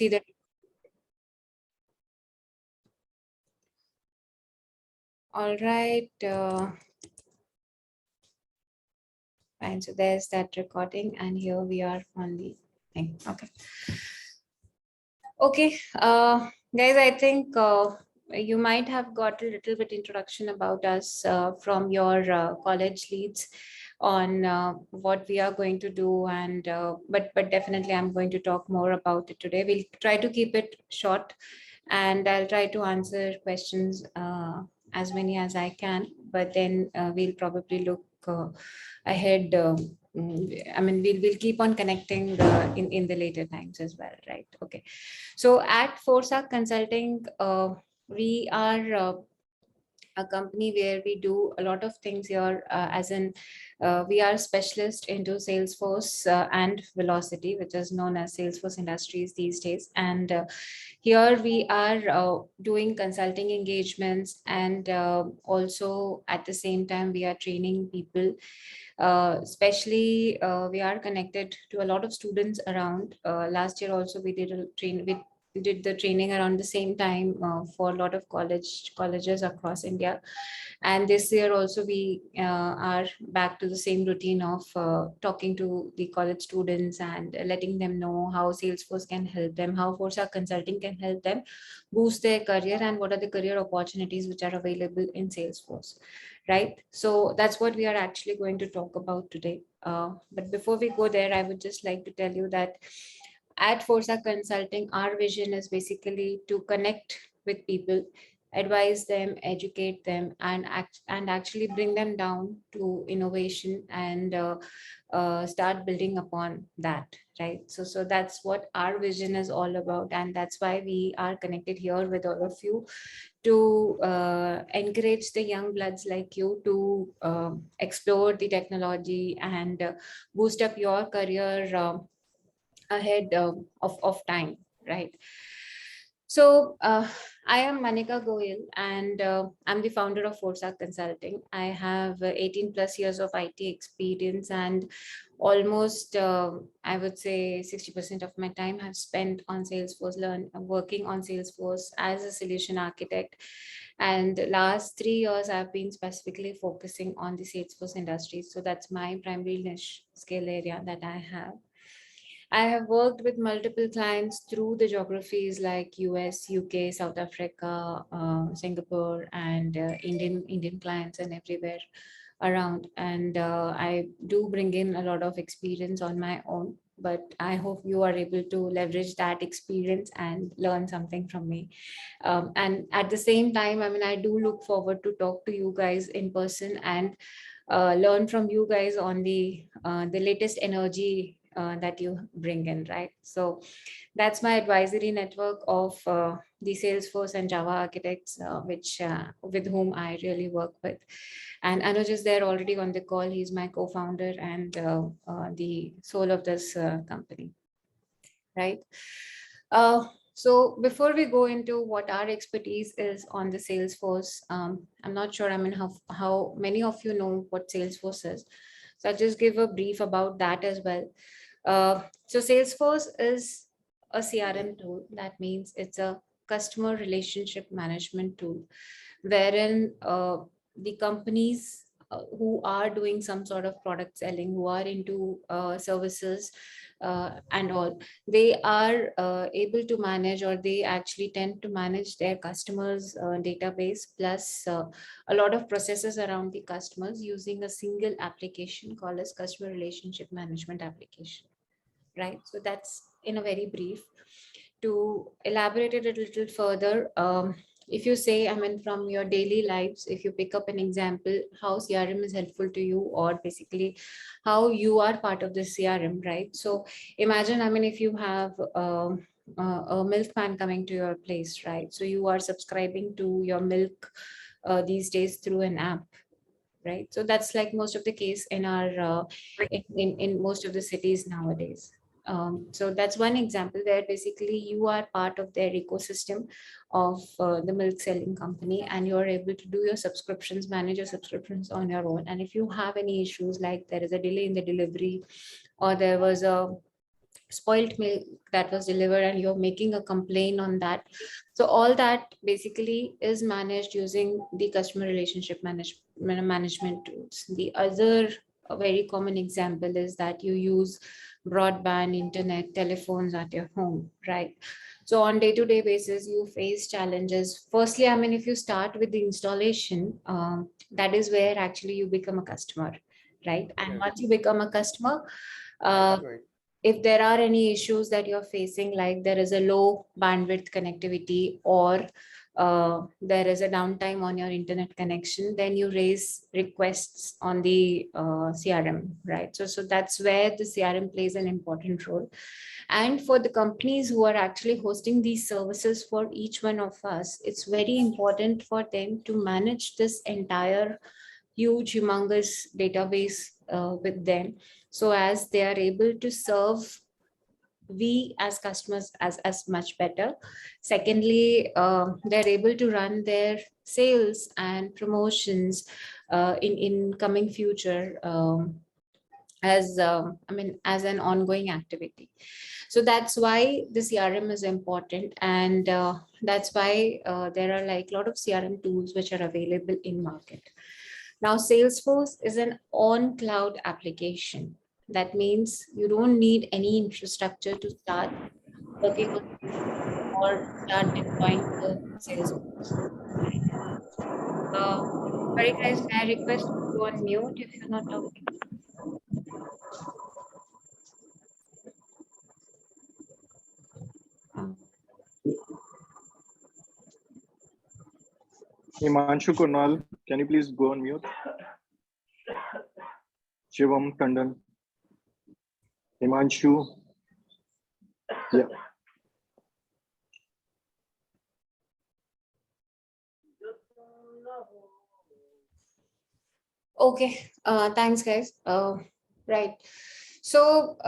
see that. All right. Fine. So there's that recording, and here we are on the thing. Okay. Okay, guys, I think you might have got a little bit introduction about us from your college leads on what we are going to do, and but definitely I'm going to talk more about it today. We'll try to keep it short, and I'll try to answer questions as many as I can, but then we'll probably look ahead. I mean, we'll keep on connecting in the later times as well, right? Okay. So at Forceark Consulting, we are a company where we do a lot of things here, as in we are specialist into Salesforce and Velocity, which is known as Salesforce Industries these days. And here we are doing consulting engagements, and also at the same time we are training people. Especially we are connected to a lot of students around. Last year also we did we did the training around the same time for a lot of colleges across India. And this year also we are back to the same routine of talking to the college students and letting them know how Salesforce can help them, how Forceark Consulting can help them boost their career, and what are the career opportunities which are available in Salesforce, right? So that's what we are actually going to talk about today. But before we go there, I would just like to tell you that at Forceark Consulting, our vision is basically to connect with people, advise them, educate them, and actually bring them down to innovation and start building upon that, right? So that's what our vision is all about, and that's why we are connected here with all of you to encourage the young bloods like you to explore the technology and boost up your career ahead of time, right? So I am Manika Goyal, and I'm the founder of Forceark Consulting. I have 18 plus years of IT experience, and almost I would say 60% of my time have spent on Salesforce, working on Salesforce as a solution architect. And last 3 years, I've been specifically focusing on the Salesforce industry. So that's my primary niche skill area that I have. I have worked with multiple clients through the geographies like US, UK, South Africa, Singapore, and Indian clients and everywhere around. And I do bring in a lot of experience on my own, but I hope you are able to leverage that experience and learn something from me. And at the same time, I mean, I do look forward to talk to you guys in person and learn from you guys on the latest energy that you bring in, right? So that's my advisory network of the Salesforce and Java architects, which with whom I really work with. And Anuj is there already on the call. He's my co-founder and the soul of this company, right? So before we go into what our expertise is on the Salesforce, I'm not sure, I mean, how many of you know what Salesforce is. So I'll just give a brief about that as well. So Salesforce is a CRM tool. That means it's a customer relationship management tool, wherein the companies who are doing some sort of product selling, who are into services and all, they are able to manage, or they actually tend to manage their customers database plus a lot of processes around the customers using a single application called as customer relationship management application, right? So that's in a very brief. To elaborate it a little further, if you say, I mean, from your daily lives, if you pick up an example, how CRM is helpful to you, or basically how you are part of the CRM, right? So imagine, I mean, if you have a milkman coming to your place, right? So you are subscribing to your milk these days through an app, right? So that's like most of the case in our in most of the cities nowadays. So that's one example where basically you are part of their ecosystem of the milk selling company, and you're able to do your subscriptions, manage your subscriptions on your own. And if you have any issues, like there is a delay in the delivery, or there was a spoiled milk that was delivered and you're making a complaint on that. So all that basically is managed using the customer relationship management tools. The other very common example is that you use broadband, internet, telephones at your home, right? So on day-to-day basis, you face challenges. Firstly, I mean, if you start with the installation, that is where actually you become a customer, right? And once you become a customer, Right. if there are any issues that you're facing, like there is a low bandwidth connectivity or there is a downtime on your internet connection, then you raise requests on the CRM, right? So that's where the CRM plays an important role. And for the companies who are actually hosting these services for each one of us, it's very important for them to manage this entire huge, humongous database with them, so as they are able to serve we as customers as much better. Secondly, they're able to run their sales and promotions in coming future, as I mean, as an ongoing activity. So that's why the CRM is important, and that's why there are like a lot of CRM tools which are available in market. Now, Salesforce is an on-cloud application. That means you don't need any infrastructure to start working on or start deploying the Salesforce. Uh, Sorry guys, may I request you to go on mute if you're not talking? Uh, Himanshu Kunal, can you please go on mute? Shivam Tandon. Himanshu. Yeah. Okay, thanks guys. Right. So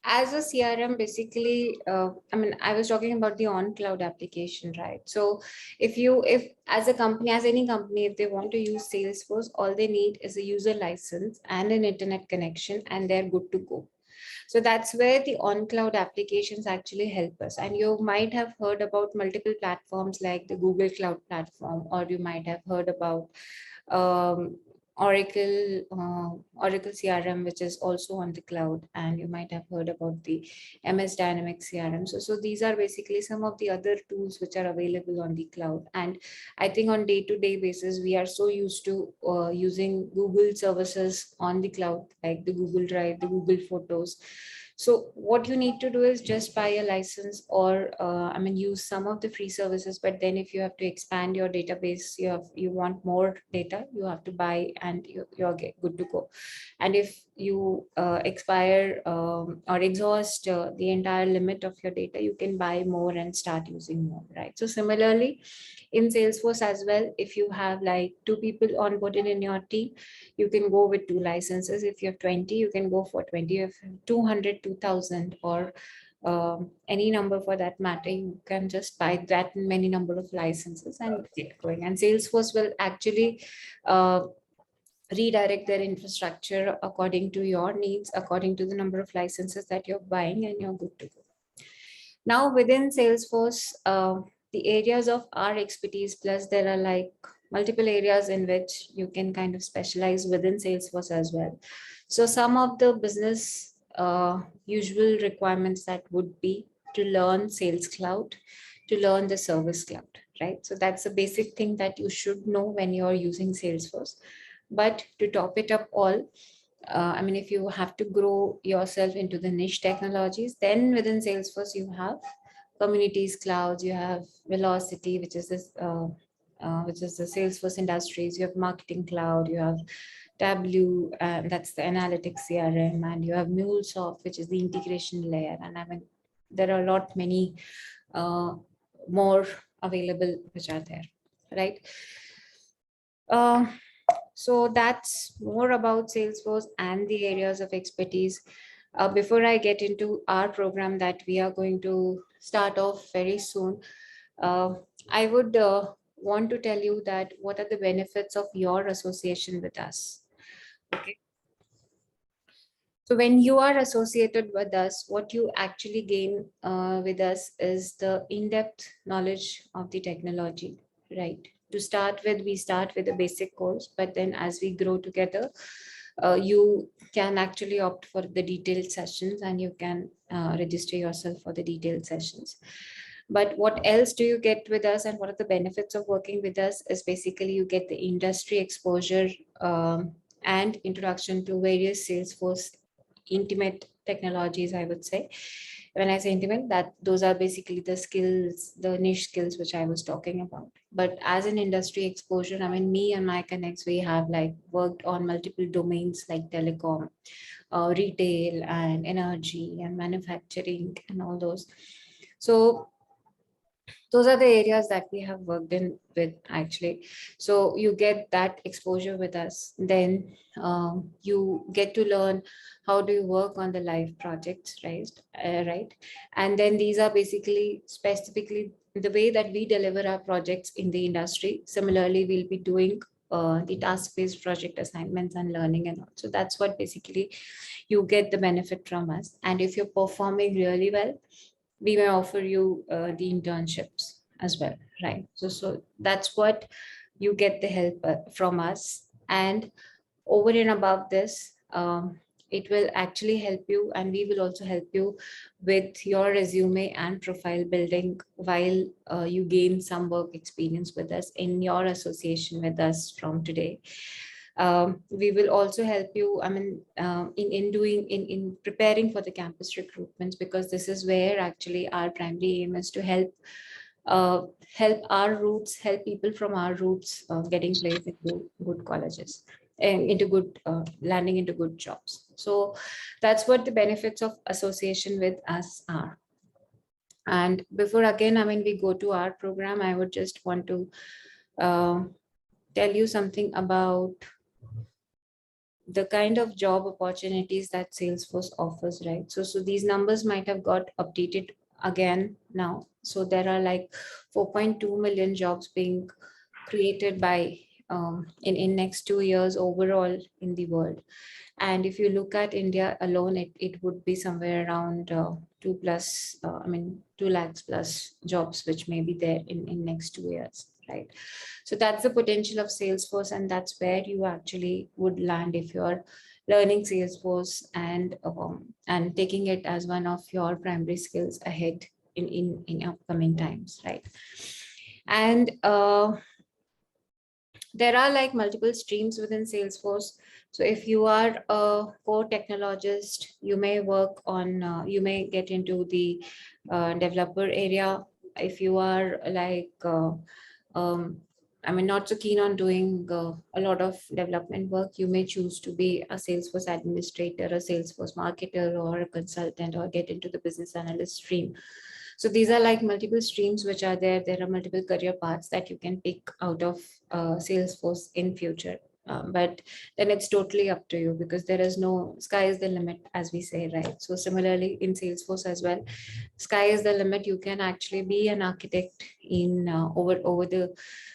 as a CRM, basically, I mean, I was talking about the on-cloud application, right? So if as a company, as any company, if they want to use Salesforce, all they need is a user license and an internet connection, and they're good to go. So that's where the on-cloud applications actually help us. And you might have heard about multiple platforms like the Google Cloud platform, or you might have heard about um, Oracle CRM, which is also on the cloud, and you might have heard about the MS Dynamics CRM. So these are basically some of the other tools which are available on the cloud. And I think on day-to-day basis, we are so used to using Google services on the cloud, like the Google Drive, the Google Photos. So what you need to do is just buy a license, or I mean, use some of the free services. But then if you have to expand your database, you want more data, you have to buy, and you're good to go. And if you expire or exhaust the entire limit of your data, you can buy more and start using more, right? So similarly, in Salesforce as well, if you have like 2 people onboarded in your team, you can go with 2 licenses. If you have 20, you can go for 20. If 200, 2000, or any number for that matter, you can just buy that many number of licenses and get going. And Salesforce will actually redirect their infrastructure according to your needs, according to the number of licenses that you're buying, and you're good to go. Now within Salesforce, the areas of our expertise, plus there are like multiple areas in which you can kind of specialize within Salesforce as well. So some of the business usual requirements that would be to learn Sales Cloud, to learn the Service Cloud, right? So that's a basic thing that you should know when you're using Salesforce. But to top it up all, I mean, if you have to grow yourself into the niche technologies, then within Salesforce, you have communities clouds, you have Velocity, which is the Salesforce Industries, you have Marketing Cloud, you have Tableau, that's the analytics CRM, and you have MuleSoft, which is the integration layer. And I mean, there are a lot many more available which are there, right? So that's more about Salesforce and the areas of expertise. Before I get into our program that we are going to start off very soon, I would want to tell you that what are the benefits of your association with us. Okay. So when you are associated with us, what you actually gain with us is the in-depth knowledge of the technology, right? To start with, we start with a basic course, but then as we grow together, you can actually opt for the detailed sessions and you can register yourself for the detailed sessions. But what else do you get with us, and what are the benefits of working with us is basically you get the industry exposure and introduction to various Salesforce intimate technologies, I would say. When I say intimate, that those are basically the skills, the niche skills which I was talking about. But as an industry exposure, I mean, me and my connects, we have like worked on multiple domains like telecom, retail and energy and manufacturing and all those. So those are the areas that we have worked in with actually. So you get that exposure with us. Then you get to learn how do you work on the live projects, right? Right. And then these are basically specifically the way that we deliver our projects in the industry. Similarly, we'll be doing the task-based project assignments and learning and all. So that's what basically you get the benefit from us. And if you're performing really well, we may offer you the internships as well, right? So that's what you get the help from us. And over and above this, it will actually help you, and we will also help you with your resume and profile building while you gain some work experience with us in your association with us from today. We will also help you, I mean, in preparing for the campus recruitments, because this is where actually our primary aim is to help our roots, help people from our roots getting placed into good colleges and into good landing into good jobs. So that's what the benefits of association with us are. And before again, I mean, we go to our program, I would just want to tell you something about the kind of job opportunities that Salesforce offers, right? So these numbers might have got updated again now. So there are like 4.2 million jobs being created by in next 2 years overall in the world. And if you look at India alone, it would be somewhere around 2 lakhs plus jobs, which may be there in next 2 years, right? So that's the potential of Salesforce, and that's where you actually would land if you're learning Salesforce and taking it as one of your primary skills ahead in upcoming times, right? And there are like multiple streams within Salesforce. So if you are a core technologist, you may work on, you may get into the developer area. If you are like, I mean, not so keen on doing a lot of development work, you may choose to be a Salesforce administrator, a Salesforce marketer, or a consultant, or get into the business analyst stream. So these are like multiple streams which are there. There are multiple career paths that you can pick out of Salesforce in future. But then it's totally up to you, because there is no sky is the limit, as we say, right? So similarly in Salesforce as well, sky is the limit. You can actually be an architect in over the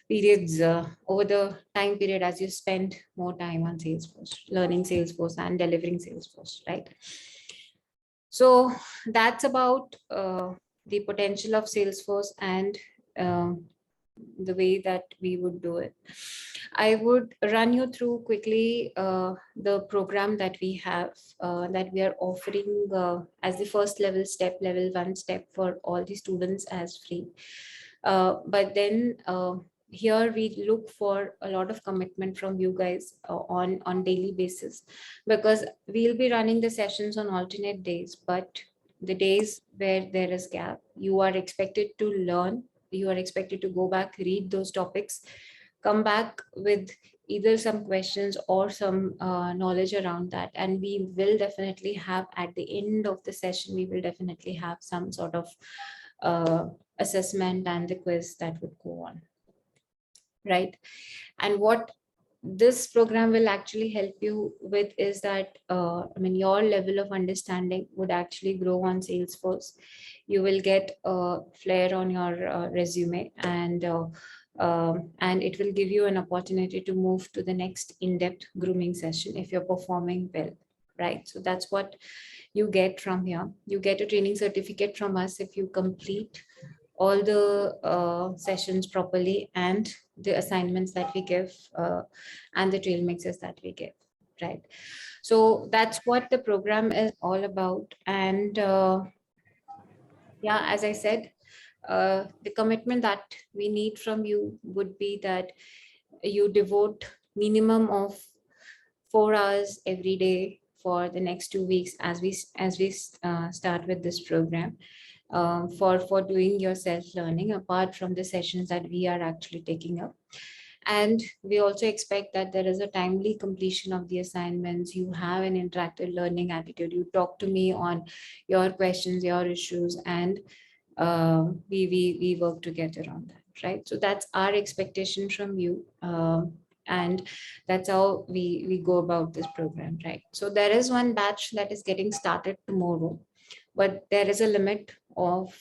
periods, over the time period as you spend more time on Salesforce, learning Salesforce and delivering Salesforce, right? So that's about the potential of Salesforce and the way that we would do it. I would run you through quickly the program that we have, that we are offering as the first level step, level 1 step for all the students as free. But then here we look for a lot of commitment from you guys on daily basis, because we'll be running the sessions on alternate days, but the days where there is gap, you are expected to learn, you are expected to go back, read those topics, come back with either some questions or some knowledge around that. And we will definitely have, at the end of the session, we will definitely have some sort of assessment and the quiz that would go on, right? And what this program will actually help you with is that, I mean, your level of understanding would actually grow on Salesforce. You will get a flair on your resume, and it will give you an opportunity to move to the next in-depth grooming session if you're performing well, right? So that's what you get from here. You get a training certificate from us if you complete all the sessions properly and the assignments that we give and the trail mixes that we give, right? So that's what the program is all about. And yeah, as I said, the commitment that we need from you would be that you devote minimum of 4 hours every day for the next 2 weeks as we start with this program, for doing your self-learning apart from the sessions that we are actually taking up. And we also expect that there is a timely completion of the assignments. You have an interactive learning attitude. You talk to me on your questions, your issues, and we work together on that, right? So that's our expectation from you. And that's how we go about this program, right? So there is one batch that is getting started tomorrow, but there is a limit of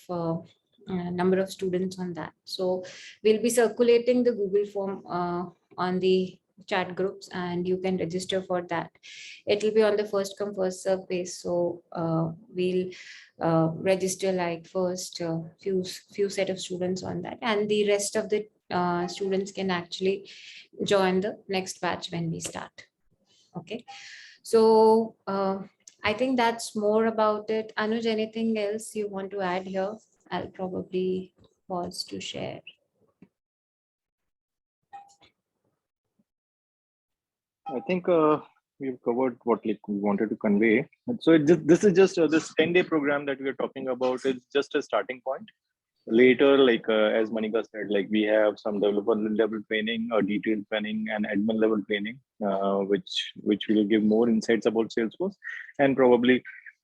number of students on that. So we'll be circulating the Google form on the chat groups, and you can register for that. It will be on the first come first serve base. So we'll register like first few set of students on that, and the rest of the students can actually join the next batch when we start. Okay, so I think that's more about it. Anuj, anything else you want to add here? I'll probably pause to share. I think we've covered what like we wanted to convey. So this is just this 10-day program that we are talking about is just a starting point. Later, like as Manika said, like we have some developer level training, detailed training, and admin level training, which will give more insights about Salesforce, and probably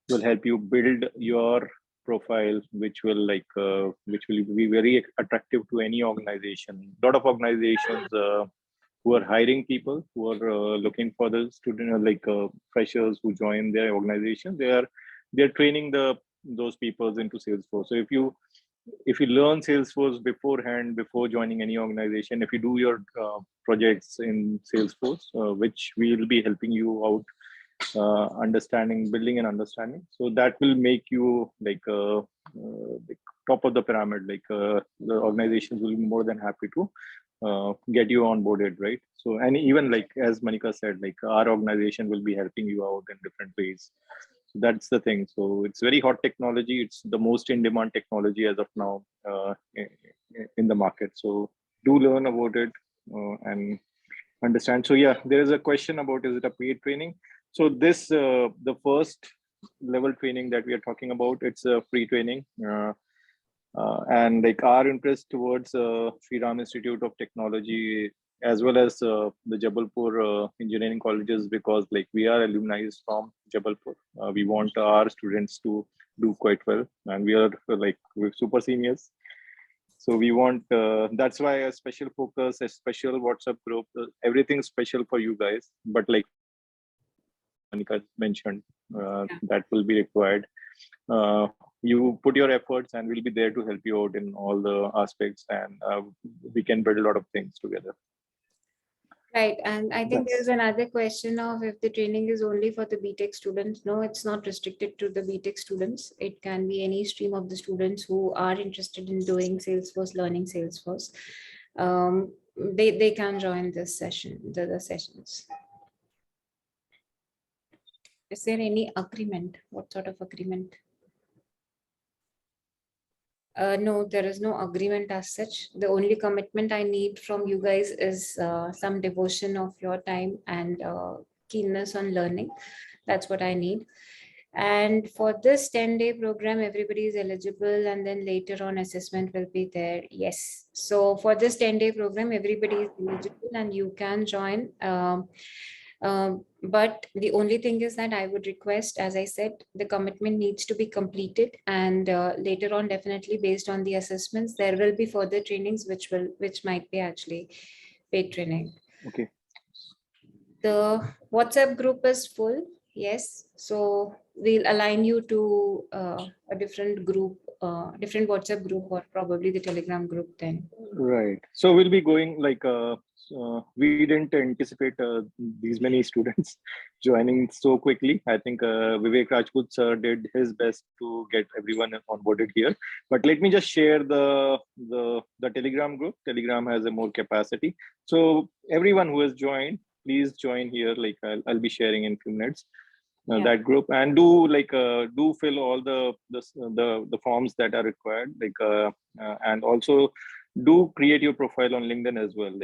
will help you build your profile, which will be very attractive to any organization. A lot of organizations who are hiring people who are looking for the student freshers who join their organization. They're training those people into Salesforce. So if you learn Salesforce beforehand, before joining any organization, if you do your projects in Salesforce, which we will be helping you out building and understanding, so that will make you like top of the pyramid. The organizations will be more than happy to get you onboarded, right? So, and even like as Manika said, like our organization will be helping you out in different ways. So that's the thing. So it's very hot technology. It's the most in-demand technology as of now in the market. So do learn about it and understand. So yeah, there is a question about, is it a paid training? So this the first level training that we are talking about, it's a free training. And like our interest towards Sri Ram Institute of Technology, as well as the Jabalpur engineering colleges, because like we are alumni from Jabalpur. We want our students to do quite well, and we're super seniors. So we want, that's why a special focus, a special WhatsApp group, everything special for you guys. But like Monica mentioned, that will be required. You put your efforts and we'll be there to help you out in all the aspects, and we can build a lot of things together. Right, and I think there's another question of if the training is only for the BTech students. No, it's not restricted to the BTech students. It can be any stream of the students who are interested in doing Salesforce, learning Salesforce. They can join this session, the sessions. Is there any agreement? What sort of agreement? No, there is no agreement as such. The only commitment I need from you guys is some devotion of your time and keenness on learning. That's what I need. And for this 10-day program, everybody is eligible, and then later on assessment will be there. Yes. So for this 10-day program, everybody is eligible and you can join. But the only thing is that I would request, as I said, the commitment needs to be completed, and later on, definitely based on the assessments, there will be further trainings which might be actually paid training. Okay. The WhatsApp group is full. Yes. So we'll align you to a different group different WhatsApp group or probably the Telegram group then. Right. So we'll be going like we didn't anticipate these many students joining so quickly. I think Vivek Rajput sir did his best to get everyone onboarded here. But let me just share the Telegram group. Telegram has a more capacity. So everyone who has joined, please join here. Like I'll be sharing in few minutes. Yeah. That group, and do fill all the forms that are required, and also do create your profile on LinkedIn as well.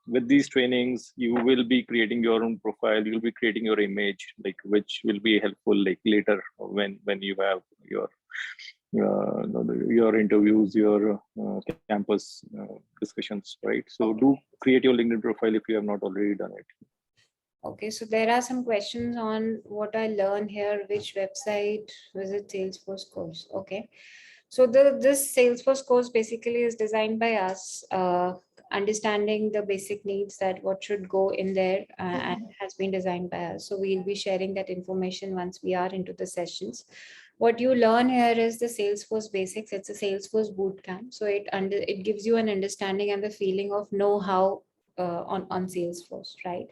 With these trainings, you will be creating your own profile, you'll be creating your image, which will be helpful later when you have your interviews, your campus discussions, right? So do create your LinkedIn profile if you have not already done it. Okay, so there are some questions on what I learn here, which website visit Salesforce course. Okay, so this Salesforce course basically is designed by us, understanding the basic needs that what should go in there, and has been designed by us. So we'll be sharing that information once we are into the sessions. What you learn here is the Salesforce basics. It's a Salesforce bootcamp, so it gives you an understanding and the feeling of know how on Salesforce, right?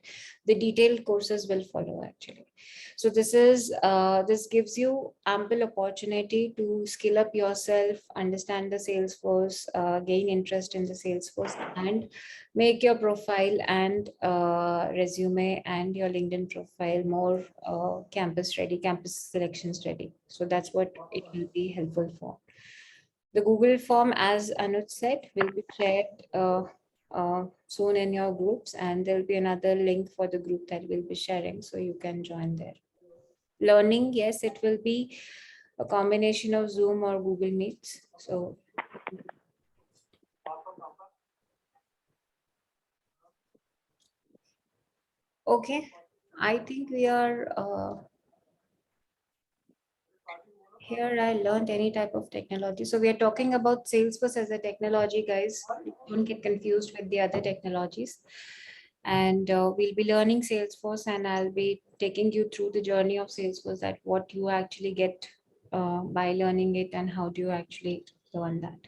The detailed courses will follow actually. So this gives you ample opportunity to skill up yourself, understand the Salesforce, gain interest in the Salesforce, and make your profile and resume and your LinkedIn profile more campus ready, campus selections ready. So that's what it will be helpful for. The Google form, as Anuj said, will be shared soon in your groups, and there'll be another link for the group that we'll be sharing, so you can join there. Learning, yes, it will be a combination of Zoom or Google Meets. So okay, I think we are here. I learned any type of technology. So we are talking about Salesforce as a technology, guys. Don't get confused with the other technologies. And we'll be learning Salesforce, and I'll be taking you through the journey of Salesforce, that what you actually get by learning it and how do you actually learn that.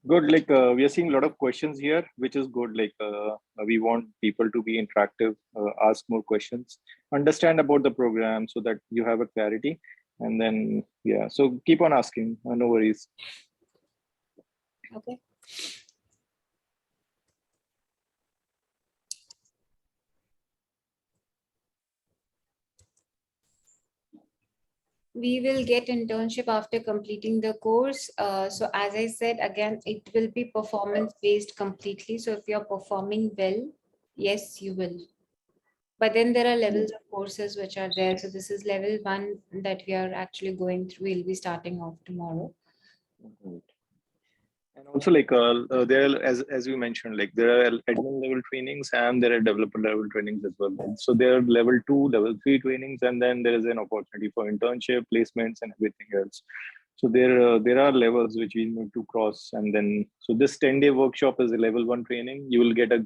Good. We are seeing a lot of questions here, which is good. We want people to be interactive, ask more questions, understand about the program so that you have a clarity. And then, yeah, so keep on asking, no worries. Okay. We will get internship after completing the course. So as I said, again, it will be performance based completely. So if you're performing well, yes, you will. But then there are levels of courses which are there. So this is level 1 that we are actually going through. We'll be starting off tomorrow. And also, there are, as you mentioned, there are admin level trainings and there are developer level trainings as well. So there are level 2, level 3 trainings, and then there is an opportunity for internship, placements, and everything else. So there are levels which we need to cross, and then so this 10-day workshop is a level 1 training. You will get a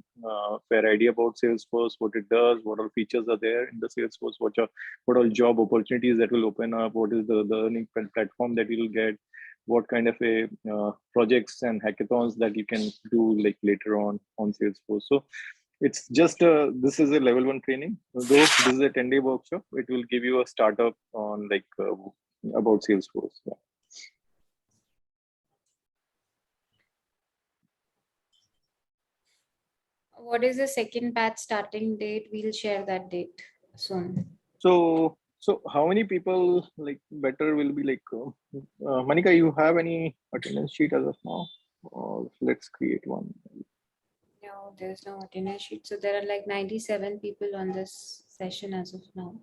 fair idea about Salesforce, what it does, what all features are there in the Salesforce, what all job opportunities that will open up, what is the learning platform that you will get, what kind of a projects and hackathons that you can do later on Salesforce. So it's just this is a level 1 training. Though this is a 10-day workshop, it will give you a startup on about Salesforce. Yeah. What is the second batch starting date? We'll share that date soon. So how many people better will be Manika, you have any attendance sheet as of now? Or let's create one. No, there's no attendance sheet. So there are like 97 people on this session as of now.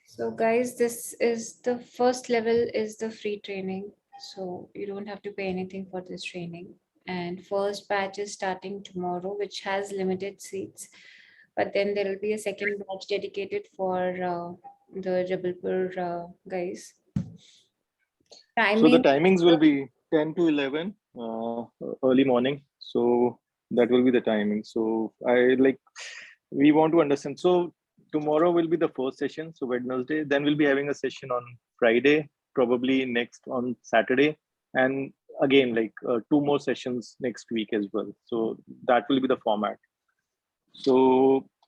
So guys, this is the first level is the free training. So you don't have to pay anything for this training. And first batch is starting tomorrow, which has limited seats. But then there will be a second batch dedicated for the developer guys. So the Timing. timings will be 10 to 11 early morning. So that will be the timing. So we want to understand. So tomorrow will be the first session, so Wednesday. Then we'll be having a session on Friday, probably next on Saturday, and again like 2 more sessions next week as well. So that will be the format. So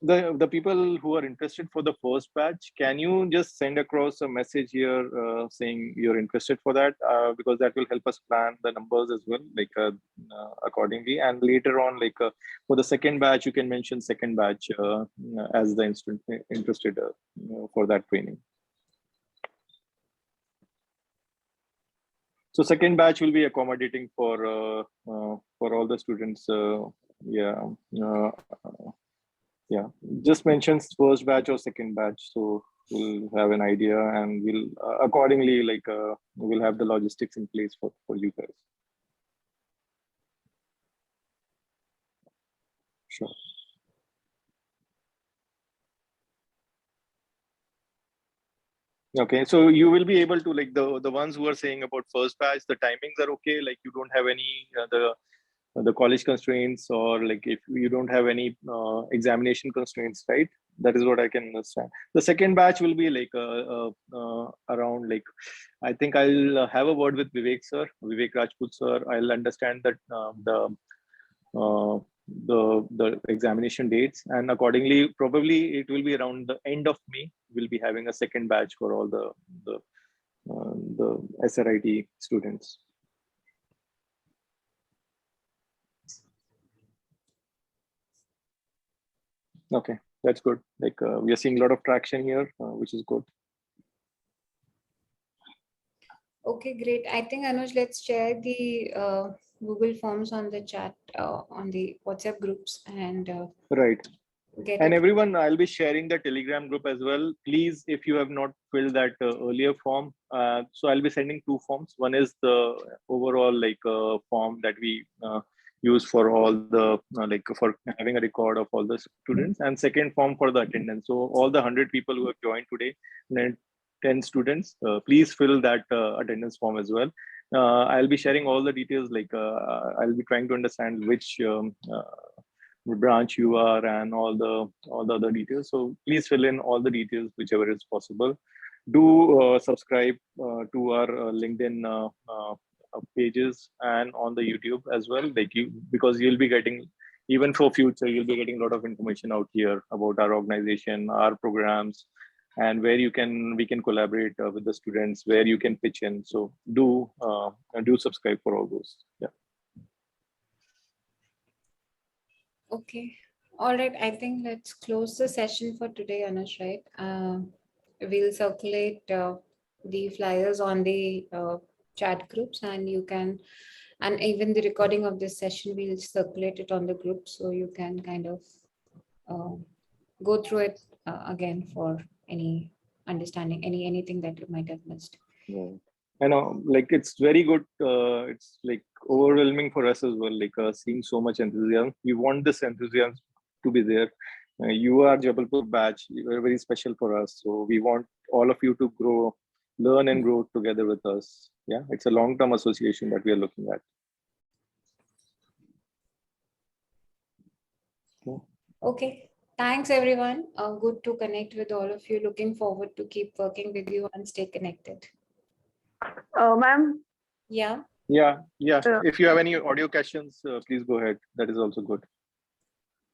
the people who are interested for the first batch, can you just send across a message here saying you're interested for that, because that will help us plan the numbers as well, like accordingly. And later on, like for the second batch, you can mention second batch as the interested for that training. So second batch will be accommodating for all the students. Yeah, just mentions first batch or second batch, so we'll have an idea, and we'll accordingly like we'll have the logistics in place for you guys. Sure. Okay, so you will be able to, like, the ones who are saying about first batch, the timings are okay, like you don't have any the college constraints, or like if you don't have any examination constraints, right? That is what I can understand. The second batch will be like around, like, I think I'll have a word with Vivek Rajput sir. I'll understand that the examination dates, and accordingly probably it will be around the end of May. We'll be having a second batch for all the SRIT students. Okay, that's good. Like we are seeing a lot of traction here, which is good. Okay, great. I think Anuj, let's share the Google Forms on the chat, on the WhatsApp groups, and right. Get and it. Everyone, I'll be sharing the Telegram group as well. Please, if you have not filled that earlier form, so I'll be sending 2 forms. One is the overall like form that we use for all the like for having a record of all the students, and second form for the attendance. So all the 100 people who have joined today, and 10 students, please fill that attendance form as well. I'll be sharing all the details, like I'll be trying to understand which branch you are, and all the other details. So please fill in all the details whichever is possible. Do subscribe to our LinkedIn pages, and on the YouTube as well, like because you'll be getting, even for future, you'll be getting a lot of information out here about our organization, our programs, and where we can collaborate with the students, where you can pitch in. So do subscribe for all those. Yeah. Okay. All right. I think let's close the session for today, Anush, right? We'll circulate the flyers on the chat groups, and you can, and even the recording of this session, we'll circulate it on the group, so you can kind of go through it again for any understanding, anything that you might have missed. Yeah. I know, like it's very good. It's like overwhelming for us as well, like seeing so much enthusiasm. We want this enthusiasm to be there. You are Jabalpur batch. You are very special for us. So we want all of you to grow, learn and grow together with us. Yeah, it's a long-term association that we are looking at. Okay. Thanks, everyone. Good to connect with all of you. Looking forward to keep working with you and stay connected. Ma'am? Yeah. Yeah. If you have any audio questions, please go ahead. That is also good.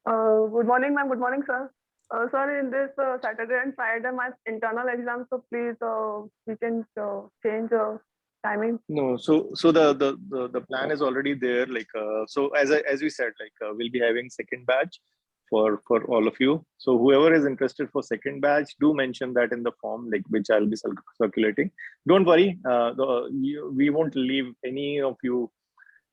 Good morning, ma'am. Good morning, sir. Sir, in this Saturday and Friday, my internal exam, so please, we can change timing. No, so the plan is already there. Like so, as we said, like we'll be having second batch for all of you. So whoever is interested for second batch, do mention that in the form, like which I'll be circulating. Don't worry, we won't leave any of you.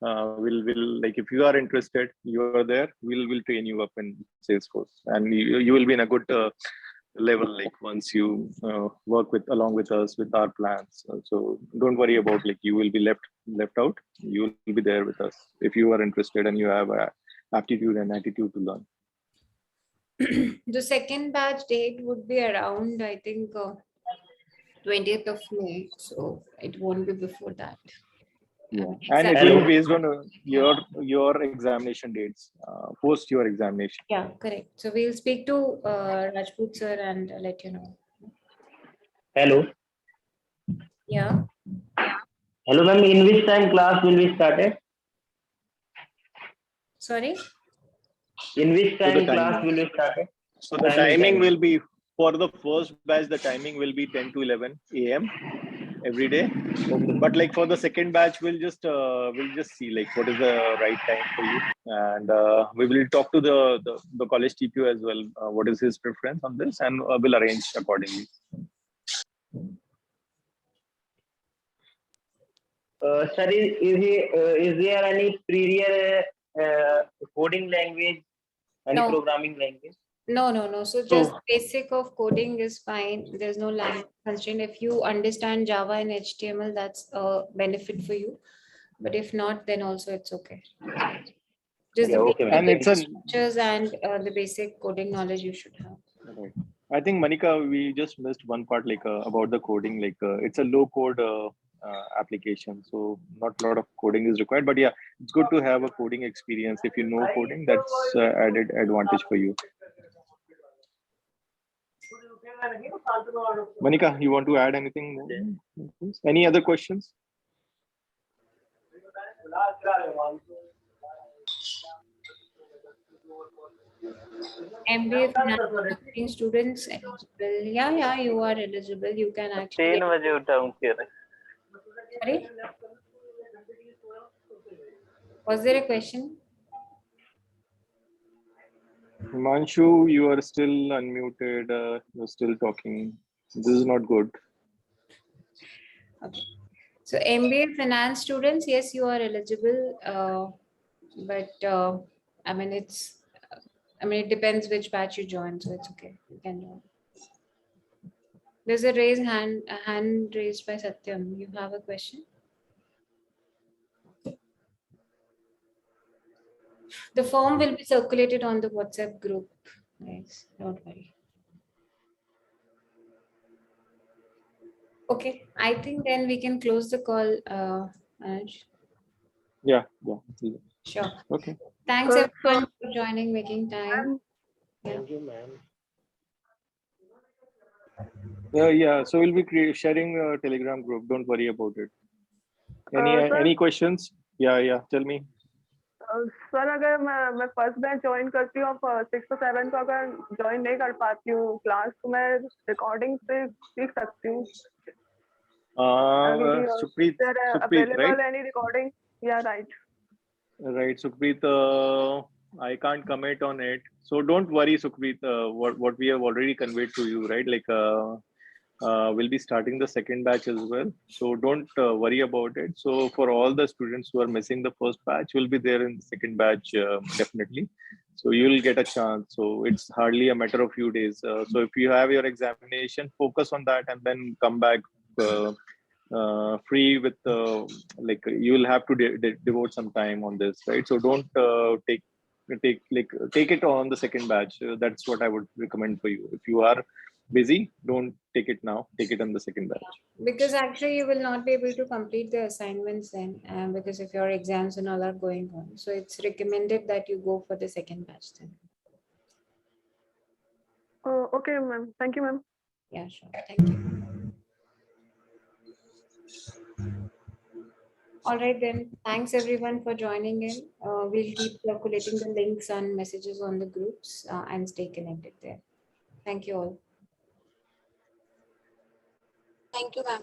We'll like, if you are interested, you are there. We'll train you up in Salesforce, and you will be in a good level, like once you work along with us with our plans. So don't worry about like you will be left out. You will be there with us if you are interested and you have aptitude and attitude to learn. The second batch date would be around, I think, 20th of May. So it won't be before that. Yeah, and it will be based on your examination dates, post your examination. Yeah, correct. So we'll speak to Rajput sir and let you know. Hello. Yeah. Hello, ma'am. In which time class will be started? Sorry. In which time class timing. will be started? So the timing will be for the first batch. The timing will be 10 to 11 a.m. every day. But like for the second batch, we'll just see like what is the right time for you, and we will talk to the college TPO as well. What is his preference on this, and we'll arrange accordingly. Sir, is there any prior coding language, any No. programming language? No. So just basic of coding is fine. There's no language constraint. If you understand Java and HTML, that's a benefit for you. But if not, then also it's okay. Just the okay, and it's structures and the basic coding knowledge you should have. Right. I think Manika, we just missed one part like about the coding. Like it's a low code application, so not a lot of coding is required. But yeah, it's good to have a coding experience. If you know coding, that's added advantage for you. Manika, you want to add anything more? Any other questions? MBA finance students eligible. Yeah, you are eligible. You can actually. Sorry? Was there a question? Himanshu, you are still unmuted. You're still talking. This is not good. Okay. So MBA finance students, yes, you are eligible. But I mean, it depends which batch you join. So it's okay. You can join. There's a hand raised by Satyam. You have a question? The form will be circulated on the WhatsApp group. Guys, don't worry. Okay, I think then we can close the call, Manoj. Yeah. Sure. Okay. Thanks everyone for joining, making time. Thank you, ma'am. Yeah. So we'll be sharing a Telegram group. Don't worry about it. Any questions? Yeah. Tell me. Sir अगर मैं first batch join करती हूँ 6 to 7 को अगर join नहीं कर पाती हूँ क्लास तो मैं रिकॉर्डिंग से सीख सकती हूँ Supreet, right? any recording? Yeah, right. Right, Supreet. I can't comment on it, so don't worry, Supreet. What we have already conveyed to you, right? Like we'll be starting the second batch as well, so don't worry about it. So for all the students who are missing the first batch, will be there in the second batch definitely. So you'll get a chance. So it's hardly a matter of few days. So if you have your examination, focus on that and then come back free with like you will have to devote some time on this, right? So don't take it on the second batch. That's what I would recommend for you. If you are busy, don't take it now, take it on the second batch. Because actually you will not be able to complete the assignments then, because if your exams and all are going on. So it's recommended that you go for the second batch then. Oh, okay, ma'am. Thank you, ma'am. Yeah, sure. Thank you. All right then. Thanks everyone for joining in. We'll keep circulating the links and messages on the groups and stay connected there. Thank you all. Thank you, ma'am.